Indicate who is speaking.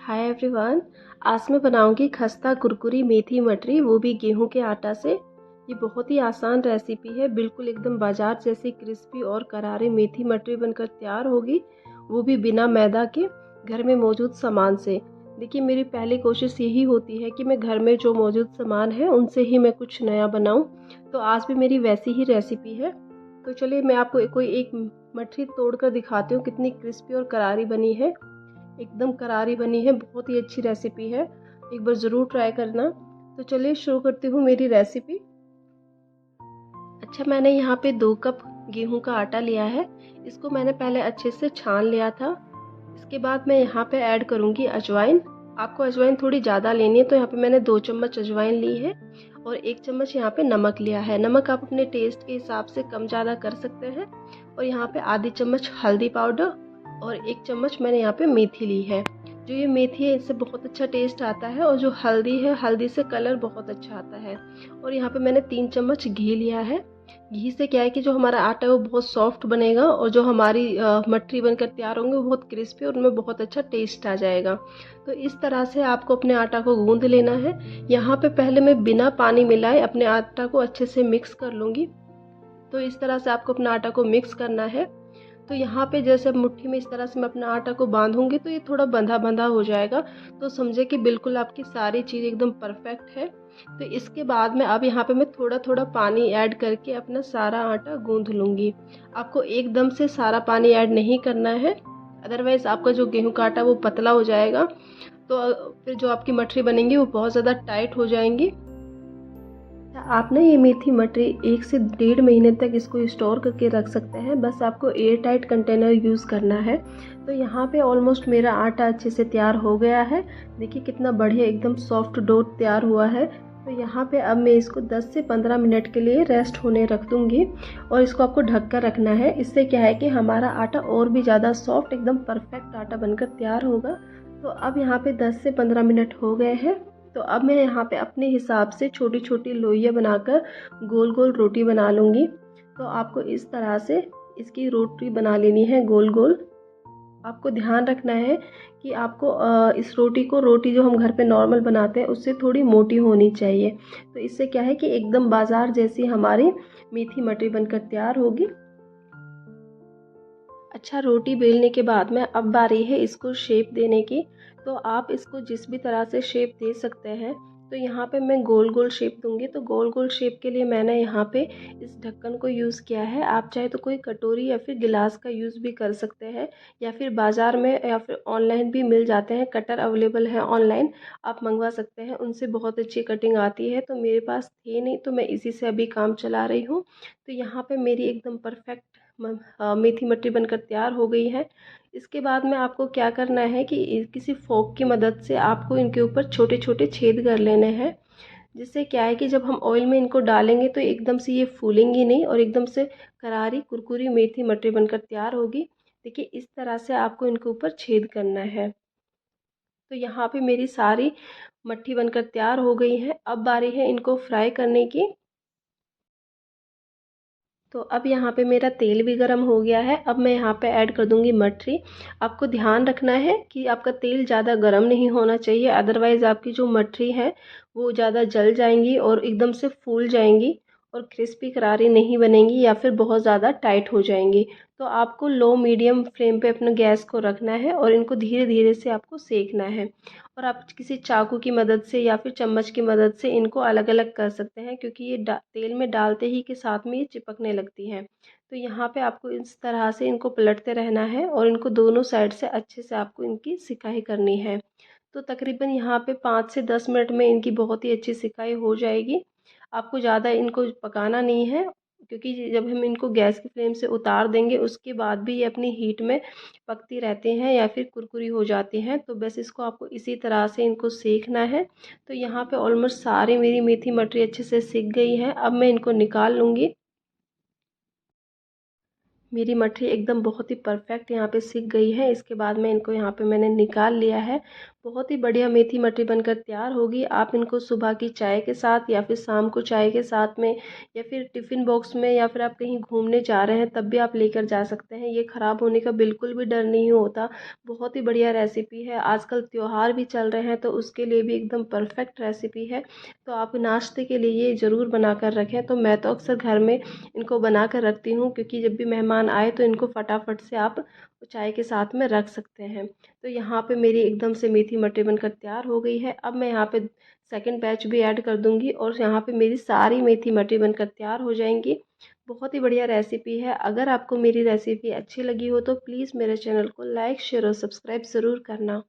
Speaker 1: Hi everyone. आज मैं बनाऊंगी खस्ता कुरकुरी मेथी मटरी, वो भी गेहूं के आटा से। ये बहुत ही आसान रेसिपी है, बिल्कुल एकदम बाजार जैसी क्रिस्पी और करारी मेथी मटरी बनकर तैयार होगी, वो भी बिना मैदा के, घर में मौजूद सामान से। देखिए, मेरी पहली कोशिश यही होती है कि मैं घर में जो मौजूद सामान है उनसे ही मैं कुछ नया बनाऊं। तो आज भी मेरी वैसी ही रेसिपी है। तो चलिए मैं आपको कोई एक मटरी तोड़कर दिखाती हूँ कितनी क्रिस्पी और करारी बनी है। एकदम करारी बनी है, बहुत ही अच्छी रेसिपी है, एक बार ज़रूर ट्राई करना। तो चलिए शुरू करती हूँ मेरी रेसिपी। अच्छा, मैंने यहाँ पे 2 कप गेहूं का आटा लिया है। इसको मैंने पहले अच्छे से छान लिया था। इसके बाद मैं यहाँ पे ऐड करूँगी अजवाइन। आपको अजवाइन थोड़ी ज़्यादा लेनी है, तो यहाँ पे मैंने 2 चम्मच अजवाइन ली है और 1 चम्मच यहाँ पे नमक लिया है। नमक आप अपने टेस्ट के हिसाब से कम ज़्यादा कर सकते हैं। और यहाँ पे आधी चम्मच हल्दी पाउडर और 1 चम्मच मैंने यहाँ पे मेथी ली है। जो ये मेथी है इससे बहुत अच्छा टेस्ट आता है, और जो हल्दी है, हल्दी से कलर बहुत अच्छा आता है। और यहाँ पे मैंने 3 चम्मच घी लिया है। घी से क्या है कि जो हमारा आटा है वो बहुत सॉफ्ट बनेगा, और जो हमारी मटरी बनकर तैयार होंगे वो बहुत क्रिस्पी और उनमें बहुत अच्छा टेस्ट आ जाएगा। तो इस तरह से आपको अपने आटा को गूंद लेना है। यहाँ पे पहले मैं बिना पानी मिलाए अपने आटा को अच्छे से मिक्स कर लूँगी। तो इस तरह से आपको अपना आटा को मिक्स करना है। तो यहाँ पे जैसे मुट्ठी में इस तरह से मैं अपना आटा को बांधूंगी तो ये थोड़ा बंधा बंधा हो जाएगा। तो समझे कि बिल्कुल आपकी सारी चीज़ एकदम परफेक्ट है। तो इसके बाद में अब यहाँ पे मैं थोड़ा थोड़ा पानी ऐड करके अपना सारा आटा गूंथ लूँगी। आपको एकदम से सारा पानी ऐड नहीं करना है, अदरवाइज़ आपका जो गेहूं का आटा वो पतला हो जाएगा। तो फिर जो आपकी मठरी बनेंगी वो बहुत ज़्यादा टाइट हो जाएंगी। आप ना ये मेथी मटरी 1 से 1.5 महीने तक इसको स्टोर करके रख सकते हैं। बस आपको एयर टाइट कंटेनर यूज़ करना है। तो यहाँ पे ऑलमोस्ट मेरा आटा अच्छे से तैयार हो गया है। देखिए कितना बढ़िया एकदम सॉफ्ट डो तैयार हुआ है। तो यहाँ पे अब मैं इसको 10 से 15 मिनट के लिए रेस्ट होने रख दूँगी, और इसको आपको ढक कर रखना है। इससे क्या है कि हमारा आटा और भी ज़्यादा सॉफ्ट, एकदम परफेक्ट आटा बनकर तैयार होगा। तो अब यहाँ पे 10 से 15 मिनट हो गए हैं। तो अब मैं यहाँ पे अपने हिसाब से छोटी छोटी लोइयाँ बनाकर गोल गोल रोटी बना लूँगी। तो आपको इस तरह से इसकी रोटी बना लेनी है गोल गोल। आपको ध्यान रखना है कि आपको इस रोटी जो हम घर पे नॉर्मल बनाते हैं उससे थोड़ी मोटी होनी चाहिए। तो इससे क्या है कि एकदम बाजार जैसी हमारी मेथी मटरी बनकर तैयार होगी। अच्छा, रोटी बेलने के बाद में अब बारी है इसको शेप देने की। तो आप इसको जिस भी तरह से शेप दे सकते हैं। तो यहाँ पे मैं गोल गोल शेप दूंगी। तो गोल गोल शेप के लिए मैंने यहाँ पे इस ढक्कन को यूज़ किया है। आप चाहे तो कोई कटोरी या फिर गिलास का यूज़ भी कर सकते हैं, या फिर बाज़ार में या फिर ऑनलाइन भी मिल जाते हैं, कटर अवेलेबल है ऑनलाइन, आप मंगवा सकते हैं, उनसे बहुत अच्छी कटिंग आती है। तो मेरे पास थी नहीं, तो मैं इसी से अभी काम चला रही हूँ। तो यहाँ पे मेरी एकदम परफेक्ट मेथी मटरी बनकर तैयार हो गई है। इसके बाद में आपको क्या करना है कि किसी फोक की मदद से आपको इनके ऊपर छोटे छोटे छेद कर लेने हैं। जिससे क्या है कि जब हम ऑयल में इनको डालेंगे तो एकदम से ये फूलेंगी नहीं, और एकदम से करारी कुरकुरी मेथी मटरी बनकर तैयार होगी। देखिए इस तरह से आपको इनके ऊपर छेद करना है। तो यहाँ पे मेरी सारी मट्ठी बनकर तैयार हो गई है। अब बारी है इनको फ्राई करने की। तो अब यहाँ पे मेरा तेल भी गर्म हो गया है। अब मैं यहाँ पे ऐड कर दूँगी मटरी। आपको ध्यान रखना है कि आपका तेल ज़्यादा गर्म नहीं होना चाहिए, अदरवाइज़ आपकी जो मटरी है वो ज़्यादा जल जाएंगी और एकदम से फूल जाएंगी, और क्रिस्पी करारी नहीं बनेंगी, या फिर बहुत ज़्यादा टाइट हो जाएंगी। तो आपको लो मीडियम फ्लेम पे अपने गैस को रखना है, और इनको धीरे धीरे से आपको सेकना है। और आप किसी चाकू की मदद से या फिर चम्मच की मदद से इनको अलग अलग कर सकते हैं, क्योंकि ये तेल में डालते ही के साथ में ये चिपकने लगती हैं। तो यहाँ पे आपको इस तरह से इनको पलटते रहना है, और इनको दोनों साइड से अच्छे से आपको इनकी सिकाई करनी है। तो तकरीबन यहाँ पे 5 से 10 मिनट में इनकी बहुत ही अच्छी सिकाई हो जाएगी। आपको ज़्यादा इनको पकाना नहीं है, क्योंकि जब हम इनको गैस की फ्लेम से उतार देंगे उसके बाद भी ये अपनी हीट में पकती रहते हैं या फिर कुरकुरी हो जाती हैं। तो बस इसको आपको इसी तरह से इनको सेकना है। तो यहाँ पे ऑलमोस्ट सारी मेरी मेथी मटरी अच्छे से सिक गई है। अब मैं इनको निकाल लूँगी। मेरी मठरी एकदम बहुत ही परफेक्ट यहाँ पे सिक गई है। इसके बाद में इनको यहाँ पे मैंने निकाल लिया है। बहुत ही बढ़िया मेथी मटर बनकर तैयार होगी। आप इनको सुबह की चाय के साथ या फिर शाम को चाय के साथ में या फिर टिफ़िन बॉक्स में या फिर आप कहीं घूमने जा रहे हैं तब भी आप लेकर जा सकते हैं। ये ख़राब होने का बिल्कुल भी डर नहीं होता। बहुत ही बढ़िया रेसिपी है। आजकल त्योहार भी चल रहे हैं तो उसके लिए भी एकदम परफेक्ट रेसिपी है। तो आप नाश्ते के लिए ये ज़रूर बना कर रखें। तो मैं तो अक्सर घर में इनको बना कर रखती हूँ, क्योंकि जब भी मेहमान आए तो इनको फटाफट से आप चाय के साथ में रख सकते हैं। तो यहाँ पे मेरी एकदम से मेथी मटर बनकर तैयार हो गई है। अब मैं यहाँ पे सेकंड बैच भी ऐड कर दूंगी और यहाँ पे मेरी सारी मेथी मटर बनकर तैयार हो जाएंगी। बहुत ही बढ़िया रेसिपी है। अगर आपको मेरी रेसिपी अच्छी लगी हो तो प्लीज़ मेरे चैनल को लाइक शेयर और सब्सक्राइब ज़रूर करना।